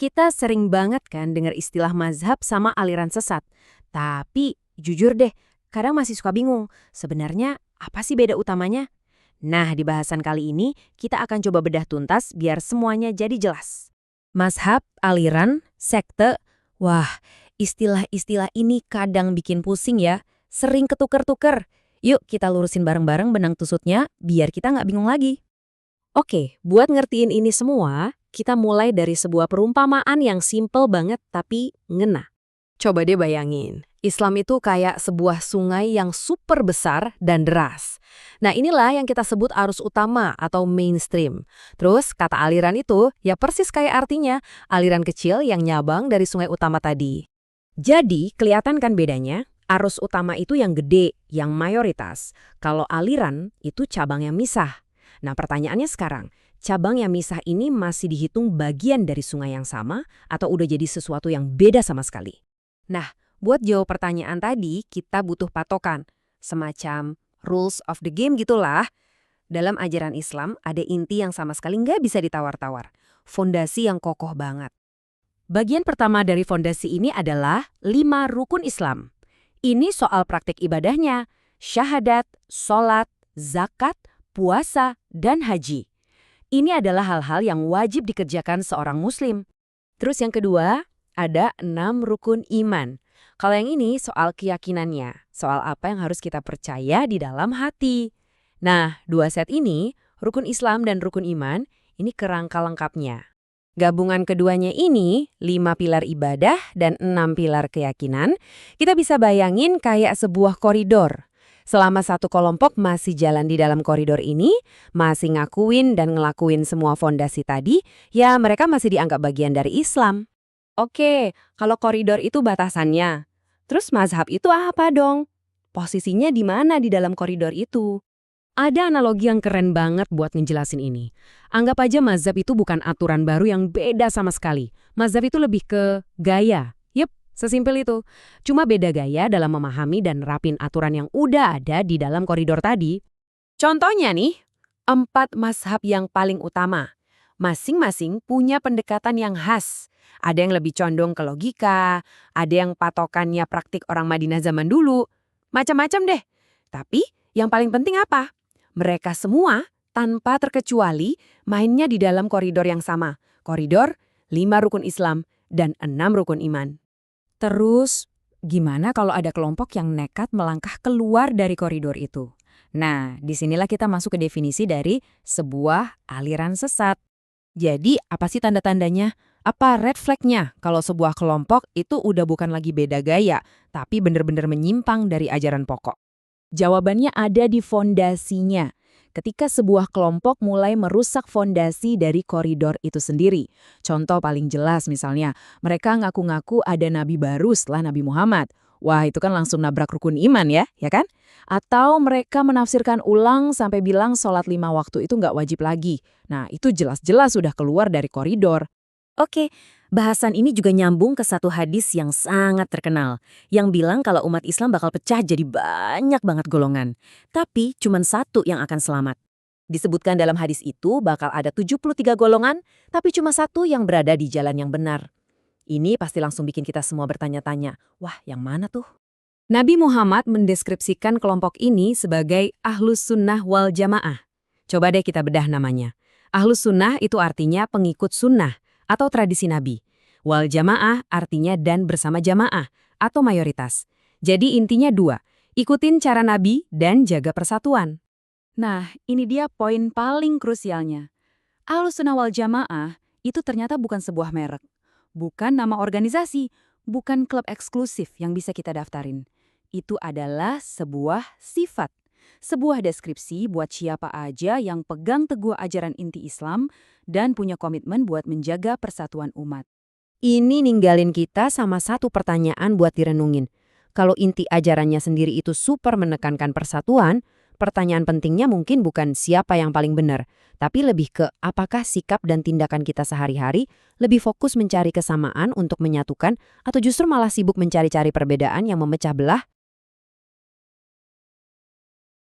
Kita sering banget kan dengar istilah mazhab sama aliran sesat. Tapi jujur deh, kadang masih suka bingung. Sebenarnya apa sih beda utamanya? Nah, di bahasan kali ini kita akan coba bedah tuntas biar semuanya jadi jelas. Mazhab, aliran, sekte, wah, istilah-istilah ini kadang bikin pusing ya. Sering ketuker-tuker. Yuk kita lurusin bareng-bareng benang tusutnya biar kita nggak bingung lagi. Oke, buat ngertiin ini semua, kita mulai dari sebuah perumpamaan yang simple banget tapi ngena. Coba deh bayangin, Islam itu kayak sebuah sungai yang super besar dan deras. Nah inilah yang kita sebut arus utama atau mainstream. Terus kata aliran itu ya persis kayak artinya, aliran kecil yang nyabang dari sungai utama tadi. Jadi kelihatan kan bedanya? Arus utama itu yang gede, yang mayoritas. Kalau aliran itu cabang yang misah. Nah pertanyaannya sekarang, cabang yang misah ini masih dihitung bagian dari sungai yang sama atau udah jadi sesuatu yang beda sama sekali? Nah, buat jawab pertanyaan tadi, kita butuh patokan. Semacam rules of the game gitulah. Dalam ajaran Islam, ada inti yang sama sekali nggak bisa ditawar-tawar. Fondasi yang kokoh banget. Bagian pertama dari fondasi ini adalah 5 rukun Islam. Ini soal praktik ibadahnya, syahadat, sholat, zakat, puasa, dan haji. Ini adalah hal-hal yang wajib dikerjakan seorang muslim. Terus yang kedua, ada 6 rukun iman. Kalau yang ini soal keyakinannya, soal apa yang harus kita percaya di dalam hati. Nah, 2 set ini, rukun Islam dan rukun iman, ini kerangka lengkapnya. Gabungan keduanya ini, 5 pilar ibadah dan 6 pilar keyakinan, kita bisa bayangin kayak sebuah koridor. Selama satu kelompok masih jalan di dalam koridor ini, masih ngakuin dan ngelakuin semua fondasi tadi, ya mereka masih dianggap bagian dari Islam. Oke, kalau koridor itu batasannya. Terus mazhab itu apa dong? Posisinya di mana di dalam koridor itu? Ada analogi yang keren banget buat ngejelasin ini. Anggap aja mazhab itu bukan aturan baru yang beda sama sekali. Mazhab itu lebih ke gaya. Sesimpel itu. Cuma beda gaya dalam memahami dan nerapin aturan yang udah ada di dalam koridor tadi. Contohnya nih, 4 mazhab yang paling utama. Masing-masing punya pendekatan yang khas. Ada yang lebih condong ke logika, ada yang patokannya praktik orang Madinah zaman dulu. Macam-macam deh. Tapi yang paling penting apa? Mereka semua tanpa terkecuali mainnya di dalam koridor yang sama. Koridor 5 rukun Islam dan 6 rukun iman. Terus, gimana kalau ada kelompok yang nekat melangkah keluar dari koridor itu? Nah, disinilah kita masuk ke definisi dari sebuah aliran sesat. Jadi, apa sih tanda-tandanya? Apa red flag-nya kalau sebuah kelompok itu udah bukan lagi beda gaya, tapi benar-benar menyimpang dari ajaran pokok? Jawabannya ada di fondasinya. Ketika sebuah kelompok mulai merusak fondasi dari koridor itu sendiri. Contoh paling jelas misalnya, mereka ngaku-ngaku ada nabi baru setelah Nabi Muhammad. Wah, itu kan langsung nabrak rukun iman ya kan? Atau mereka menafsirkan ulang sampai bilang sholat 5 waktu itu nggak wajib lagi. Nah, itu jelas-jelas sudah keluar dari koridor. Oke, bahasan ini juga nyambung ke satu hadis yang sangat terkenal, yang bilang kalau umat Islam bakal pecah jadi banyak banget golongan. Tapi cuma satu yang akan selamat. Disebutkan dalam hadis itu bakal ada 73 golongan, tapi cuma satu yang berada di jalan yang benar. Ini pasti langsung bikin kita semua bertanya-tanya, wah yang mana tuh? Nabi Muhammad mendeskripsikan kelompok ini sebagai Ahlus Sunnah wal Jamaah. Coba deh kita bedah namanya. Ahlus Sunnah itu artinya pengikut sunnah atau tradisi Nabi. Wal Jamaah artinya dan bersama jamaah atau mayoritas. Jadi intinya 2, ikutin cara Nabi dan jaga persatuan. Nah, ini dia poin paling krusialnya. Ahlus Sunnah wal Jamaah itu ternyata bukan sebuah merek, bukan nama organisasi, bukan klub eksklusif yang bisa kita daftarin. Itu adalah sebuah sifat. Sebuah deskripsi buat siapa aja yang pegang teguh ajaran inti Islam dan punya komitmen buat menjaga persatuan umat. Ini ninggalin kita sama satu pertanyaan buat direnungin. Kalau inti ajarannya sendiri itu super menekankan persatuan, pertanyaan pentingnya mungkin bukan siapa yang paling benar, tapi lebih ke apakah sikap dan tindakan kita sehari-hari lebih fokus mencari kesamaan untuk menyatukan atau justru malah sibuk mencari-cari perbedaan yang memecah belah.